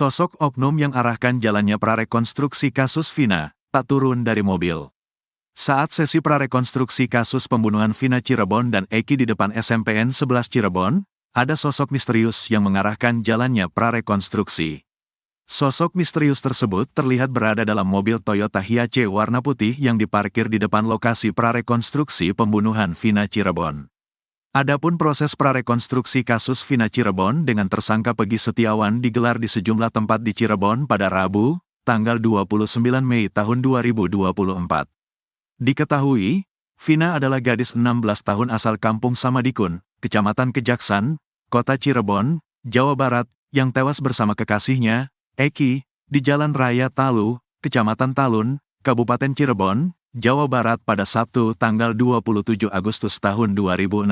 Sosok oknum yang arahkan jalannya prarekonstruksi kasus Vina, tak turun dari mobil. Saat sesi prarekonstruksi kasus pembunuhan Vina Cirebon dan Eki di depan SMPN 11 Cirebon, ada sosok misterius yang mengarahkan jalannya prarekonstruksi. Sosok misterius tersebut terlihat berada dalam mobil Toyota Hiace warna putih yang diparkir di depan lokasi prarekonstruksi pembunuhan Vina Cirebon. Adapun proses prarekonstruksi kasus Vina Cirebon dengan tersangka Peggy Setiawan digelar di sejumlah tempat di Cirebon pada Rabu, tanggal 29 Mei tahun 2024. Diketahui, Vina adalah gadis 16 tahun asal Kampung Samadikun, Kecamatan Kejaksan, Kota Cirebon, Jawa Barat, yang tewas bersama kekasihnya, Eki, di Jalan Raya Talu, Kecamatan Talun, Kabupaten Cirebon, Jawa Barat pada Sabtu tanggal 27 Agustus tahun 2016.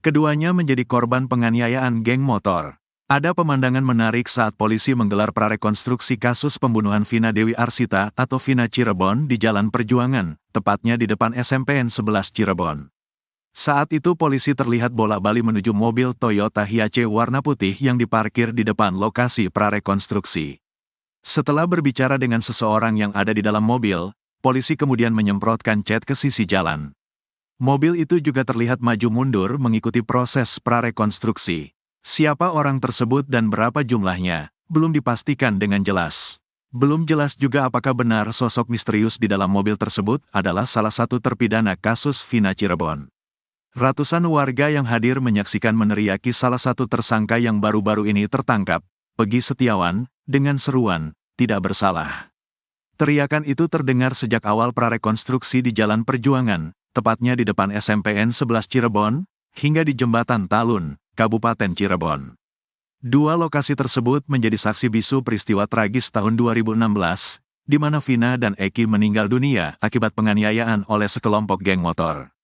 Keduanya menjadi korban penganiayaan geng motor. Ada pemandangan menarik saat polisi menggelar prarekonstruksi kasus pembunuhan Vina Dewi Arsita atau Vina Cirebon di Jalan Perjuangan, tepatnya di depan SMPN 11 Cirebon. Saat itu polisi terlihat bolak-balik menuju mobil Toyota Hiace warna putih yang diparkir di depan lokasi prarekonstruksi. Setelah berbicara dengan seseorang yang ada di dalam mobil, polisi kemudian menyemprotkan cat ke sisi jalan. Mobil itu juga terlihat maju mundur mengikuti proses prarekonstruksi. Siapa orang tersebut dan berapa jumlahnya, belum dipastikan dengan jelas. Belum jelas juga apakah benar sosok misterius di dalam mobil tersebut adalah salah satu terpidana kasus Vina Cirebon. Ratusan warga yang hadir menyaksikan meneriaki salah satu tersangka yang baru-baru ini tertangkap, Peggy Setiawan, dengan seruan, "Tidak bersalah." Teriakan itu terdengar sejak awal prarekonstruksi di Jalan Perjuangan, tepatnya di depan SMPN 11 Cirebon, hingga di Jembatan Talun, Kabupaten Cirebon. Dua lokasi tersebut menjadi saksi bisu peristiwa tragis tahun 2016, di mana Vina dan Eki meninggal dunia akibat penganiayaan oleh sekelompok geng motor.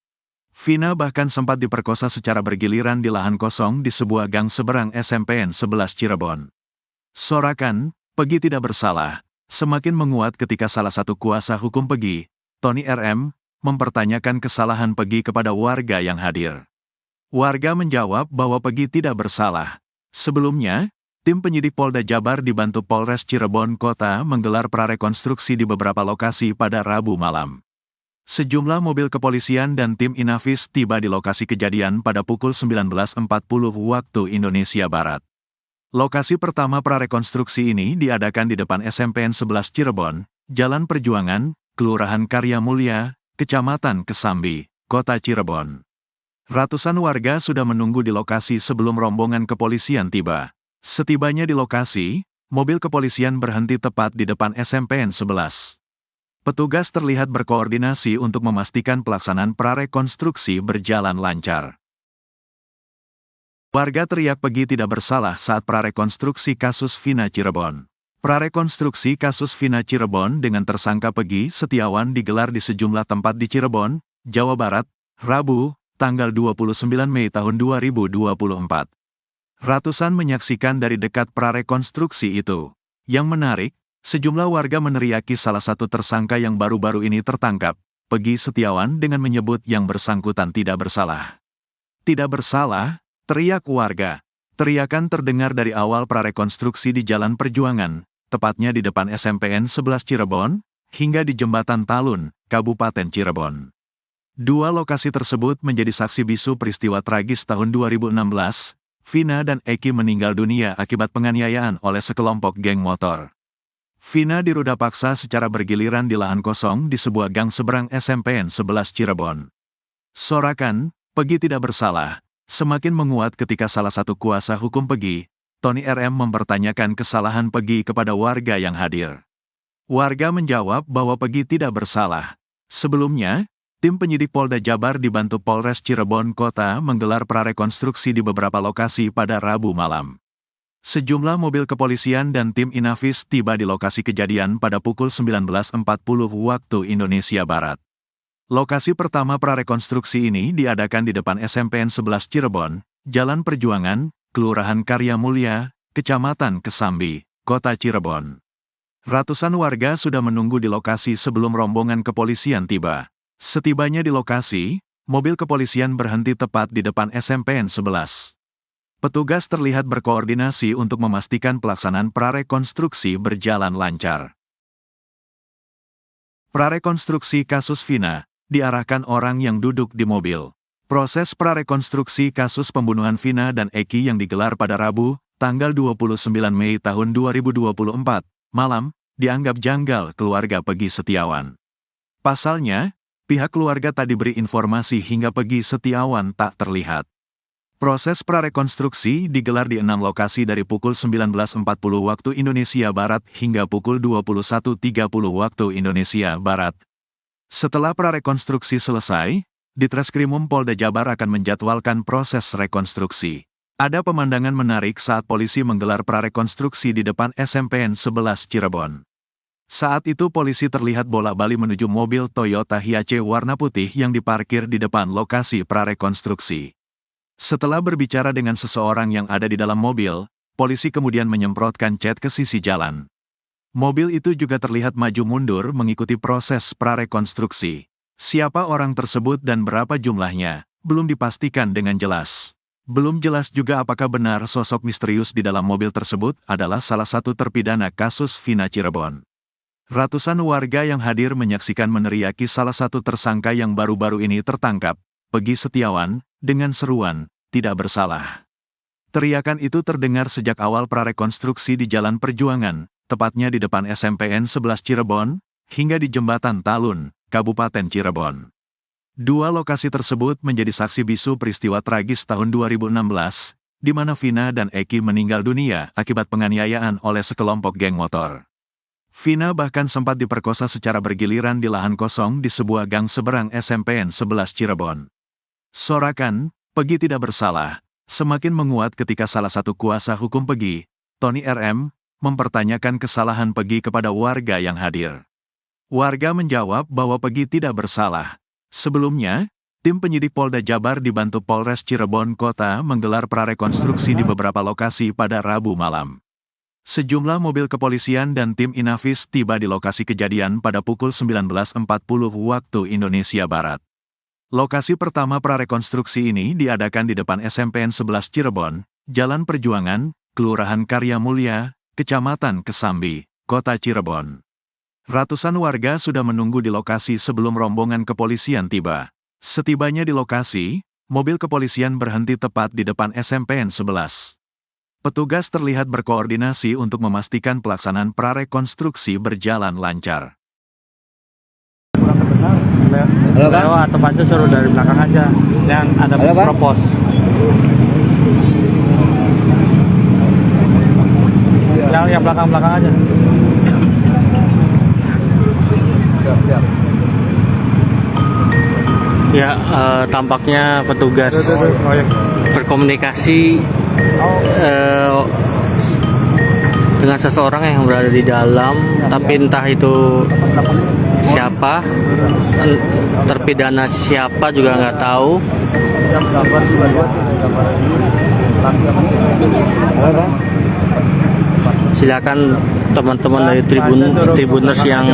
Vina bahkan sempat diperkosa secara bergiliran di lahan kosong di sebuah gang seberang SMPN 11 Cirebon. Sorakan, "Peggy tidak bersalah," semakin menguat ketika salah satu kuasa hukum Peggy, Tony RM, mempertanyakan kesalahan Peggy kepada warga yang hadir. Warga menjawab bahwa Peggy tidak bersalah. Sebelumnya, tim penyidik Polda Jabar dibantu Polres Cirebon Kota menggelar prarekonstruksi di beberapa lokasi pada Rabu malam. Sejumlah mobil kepolisian dan tim Inafis tiba di lokasi kejadian pada pukul 19.40 waktu Indonesia Barat. Lokasi pertama prarekonstruksi ini diadakan di depan SMPN 11 Cirebon, Jalan Perjuangan, Kelurahan Karya Mulia, Kecamatan Kesambi, Kota Cirebon. Ratusan warga sudah menunggu di lokasi sebelum rombongan kepolisian tiba. Setibanya di lokasi, mobil kepolisian berhenti tepat di depan SMPN 11. Petugas terlihat berkoordinasi untuk memastikan pelaksanaan prarekonstruksi berjalan lancar. Warga teriak Peggy tidak bersalah saat prarekonstruksi kasus Vina Cirebon. Prarekonstruksi kasus Vina Cirebon dengan tersangka Peggy Setiawan digelar di sejumlah tempat di Cirebon, Jawa Barat, Rabu, tanggal 29 Mei tahun 2024. Ratusan menyaksikan dari dekat prarekonstruksi itu. Yang menarik, sejumlah warga meneriaki salah satu tersangka yang baru-baru ini tertangkap, Peggy Setiawan, dengan menyebut yang bersangkutan tidak bersalah. "Tidak bersalah?" teriak warga. Teriakan terdengar dari awal prarekonstruksi di Jalan Perjuangan, tepatnya di depan SMPN 11 Cirebon, hingga di Jembatan Talun, Kabupaten Cirebon. Dua lokasi tersebut menjadi saksi bisu peristiwa tragis tahun 2016, Vina dan Eki meninggal dunia akibat penganiayaan oleh sekelompok geng motor. Vina diruda paksa secara bergiliran di lahan kosong di sebuah gang seberang SMPN 11 Cirebon. Sorakan, "Peggy tidak bersalah," semakin menguat ketika salah satu kuasa hukum Peggy, Tony RM, mempertanyakan kesalahan Peggy kepada warga yang hadir. Warga menjawab bahwa Peggy tidak bersalah. Sebelumnya, tim penyidik Polda Jabar dibantu Polres Cirebon Kota menggelar prarekonstruksi di beberapa lokasi pada Rabu malam. Sejumlah mobil kepolisian dan tim Inafis tiba di lokasi kejadian pada pukul 19.40 waktu Indonesia Barat. Lokasi pertama prarekonstruksi ini diadakan di depan SMPN 11 Cirebon, Jalan Perjuangan, Kelurahan Karya Mulia, Kecamatan Kesambi, Kota Cirebon. Ratusan warga sudah menunggu di lokasi sebelum rombongan kepolisian tiba. Setibanya di lokasi, mobil kepolisian berhenti tepat di depan SMPN 11. Petugas terlihat berkoordinasi untuk memastikan pelaksanaan prarekonstruksi berjalan lancar. Prarekonstruksi kasus Vina diarahkan orang yang duduk di mobil. Proses prarekonstruksi kasus pembunuhan Vina dan Eki yang digelar pada Rabu, tanggal 29 Mei tahun 2024, malam, dianggap janggal keluarga Peggy Setiawan. Pasalnya, pihak keluarga tak diberi informasi hingga Peggy Setiawan tak terlihat. Proses prarekonstruksi digelar di 6 lokasi dari pukul 19.40 waktu Indonesia Barat hingga pukul 21.30 waktu Indonesia Barat. Setelah prarekonstruksi selesai, Ditreskrimum Polda Jabar akan menjadwalkan proses rekonstruksi. Ada pemandangan menarik saat polisi menggelar prarekonstruksi di depan SMPN 11 Cirebon. Saat itu polisi terlihat bolak-balik menuju mobil Toyota Hiace warna putih yang diparkir di depan lokasi prarekonstruksi. Setelah berbicara dengan seseorang yang ada di dalam mobil, polisi kemudian menyemprotkan cat ke sisi jalan. Mobil itu juga terlihat maju mundur mengikuti proses prarekonstruksi. Siapa orang tersebut dan berapa jumlahnya, belum dipastikan dengan jelas. Belum jelas juga apakah benar sosok misterius di dalam mobil tersebut adalah salah satu terpidana kasus Vina Cirebon. Ratusan warga yang hadir menyaksikan meneriaki salah satu tersangka yang baru-baru ini tertangkap, Peggy Setiawan, dengan seruan, "Tidak bersalah." Teriakan itu terdengar sejak awal prarekonstruksi di Jalan Perjuangan, tepatnya di depan SMPN 11 Cirebon, hingga di Jembatan Talun, Kabupaten Cirebon. Dua lokasi tersebut menjadi saksi bisu peristiwa tragis tahun 2016, di mana Vina dan Eki meninggal dunia akibat penganiayaan oleh sekelompok geng motor. Vina bahkan sempat diperkosa secara bergiliran di lahan kosong di sebuah gang seberang SMPN 11 Cirebon. Sorakan, Peggy tidak bersalah, semakin menguat ketika salah satu kuasa hukum Peggy, Tony RM, mempertanyakan kesalahan Peggy kepada warga yang hadir. Warga menjawab bahwa Peggy tidak bersalah. Sebelumnya, tim penyidik Polda Jabar dibantu Polres Cirebon Kota menggelar prarekonstruksi di beberapa lokasi pada Rabu malam. Sejumlah mobil kepolisian dan tim Inavis tiba di lokasi kejadian pada pukul 19.40 waktu Indonesia Barat. Lokasi pertama prarekonstruksi ini diadakan di depan SMPN 11 Cirebon, Jalan Perjuangan, Kelurahan Karya Mulia, Kecamatan Kesambi, Kota Cirebon. Ratusan warga sudah menunggu di lokasi sebelum rombongan kepolisian tiba. Setibanya di lokasi, mobil kepolisian berhenti tepat di depan SMPN 11. Petugas terlihat berkoordinasi untuk memastikan pelaksanaan prarekonstruksi berjalan lancar. Halo, lewat tepatnya suruh dari belakang aja yang ada propos. Yang belakang aja. Ya, tampaknya petugas berkomunikasi dengan seseorang yang berada di dalam, tapi entah itu siapa, terpidana siapa juga nggak tahu. Silakan teman-teman dari Tribuners yang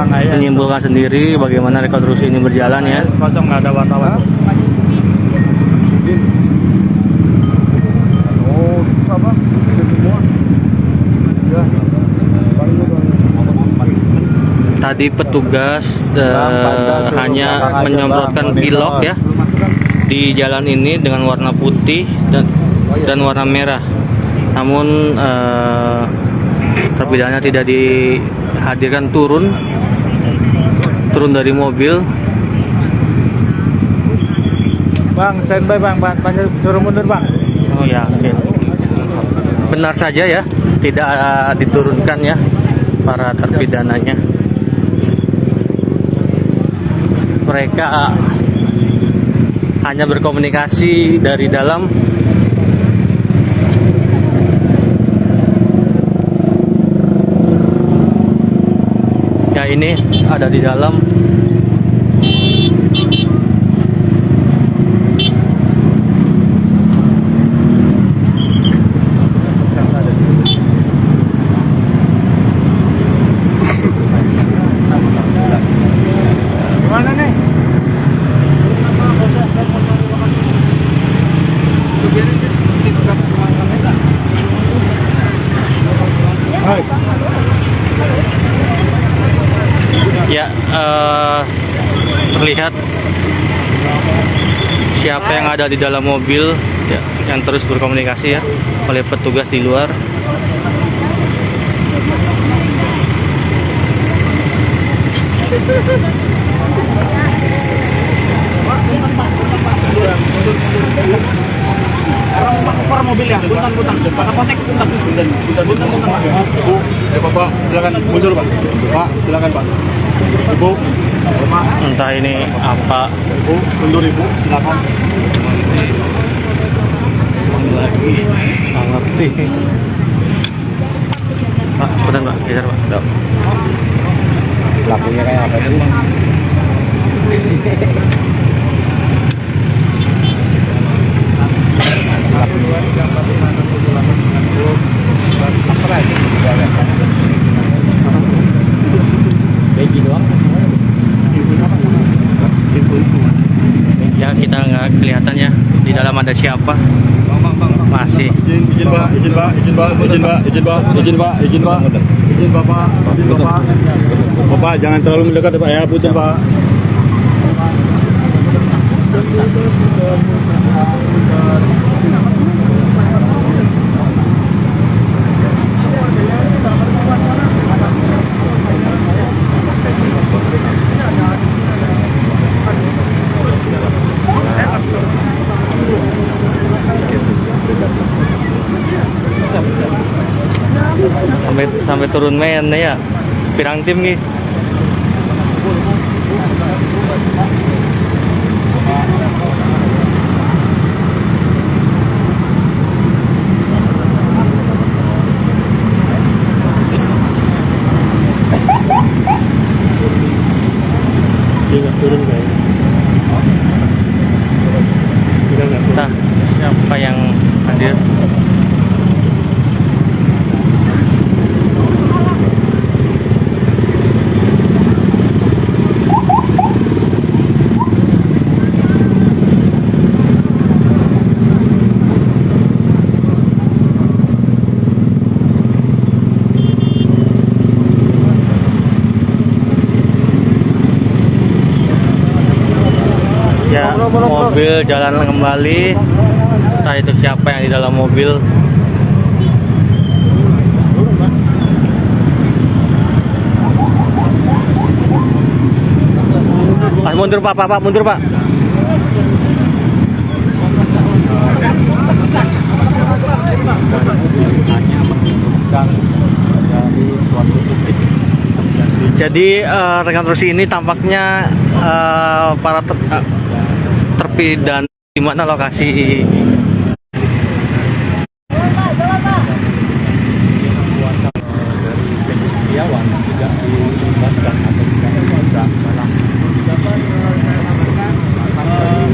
menyimpulkan sendiri bagaimana rekonstruksi ini berjalan ya. Nggak ada wartawan. Tadi petugas hanya menyemprotkan pilok ya di jalan ini dengan warna putih dan warna merah. Namun terpidana tidak dihadirkan turun dari mobil. Bang, standby bang, suruh mundur bang. Oh ya, oke. Benar saja ya, tidak diturunkan ya para terpidananya. Mereka hanya berkomunikasi dari dalam. Ya, ini ada di dalam. Gimana nih? Biarin Ya, terlihat siapa yang ada di dalam mobil ya, yang terus berkomunikasi ya oleh petugas di luar. Orang mobil yang buntang-buntang Pak Polsek buntang-buntang Pak. Ibu, Bapak silakan mundur Pak. Pak, silakan Pak. Ibu, Entah ini apa. Ibu, mundur Ibu, silakan. Lagi nggak ngerti. Pak, benar Pak, geser Pak. Tuh. Lakunya kayak apa sih Bang? Ya, kita nggak kelihatan ya di dalam ada siapa. Masih. Izin Bapak. Bapak jangan terlalu mendekat Pak ya, punten Pak. sampai turun men ya. Pirang tim nih. Turun guys. Nah, siapa yang hadir? Ya, mobil jalan kembali. Entah itu siapa yang di dalam mobil. Pak, mundur Pak, mundur Pak. Jadi rekan terus ini tampaknya para terpidana di mana lokasi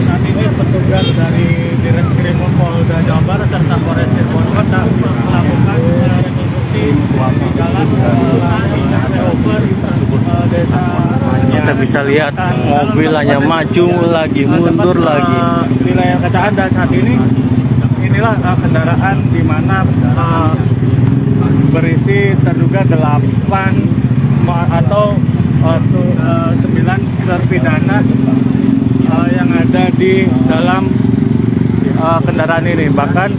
saat ini petugas dari Ditreskrim Polda Jawa Barat serta Polres Cirebon Kota melakukan rekonstruksi di jalan flyover desa. kita bisa lihat mobil hanya maju lagi mundur lagi. Wilayah Kecaan dan saat ini inilah kendaraan di mana berisi terduga 8 atau 9 terpidana yang ada di dalam kendaraan ini. Bahkan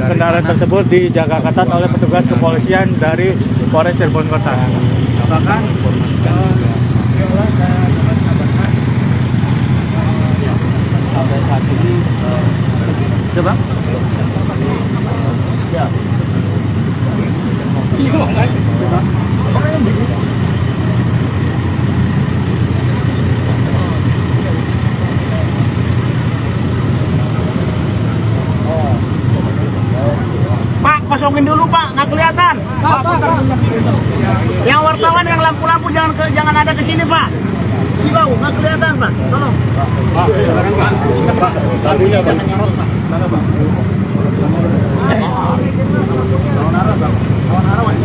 kendaraan tersebut dijaga ketat oleh petugas kepolisian dari Polres Cirebon Kota. Bahkan sampai saat ini coba ya. Pak, kosongin dulu Pak, nggak kelihatan. Yang wartawan yang lampu-lampu jangan ada ke sini Pak. Silau, nggak kelihatan Pak, tolong. Pak, silakan Pak. Pak, lampunya Pak. Mana Pak? Lawan arah Pak. Lawan arah Pak.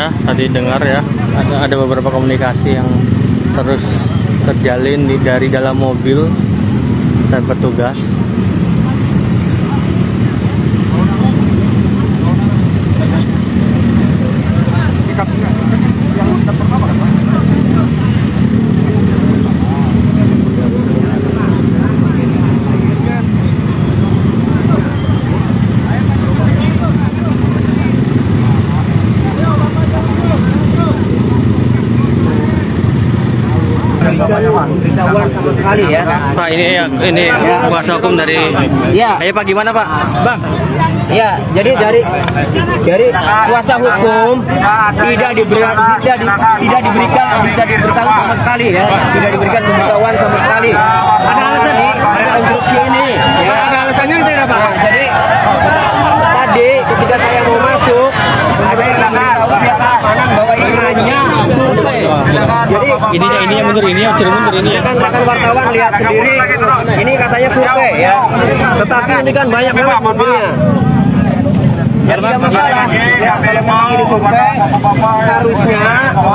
ya, tadi dengar ya, ada beberapa komunikasi yang terus terjalin dari dalam mobil dan petugas. Pemberitahuan sama sekali ya. Pak, ini kuasa hukum dari. Ya. Ayo Pak, gimana Pak? Bang, Ya, jadi dari kuasa hukum tidak diberikan pemberitahuan sama sekali ya, tidak diberikan pemberitahuan sama sekali. ada alasan nih? Rekonstruksi ini, ya. Ada alasannya tidak, Pak? Nah, jadi tadi ketika saya mau masuk, ada yang memberitahu pihak keamanan bahwa ini hanya survei. Jadi Ini yang mundur, ini yang mundur ini ya. rekan wartawan lihat sendiri, ini katanya survei ya. Tetapi ini kan banyak banget mobilnya. Ya tidak masalah. Ya kalau memang ini survei harusnya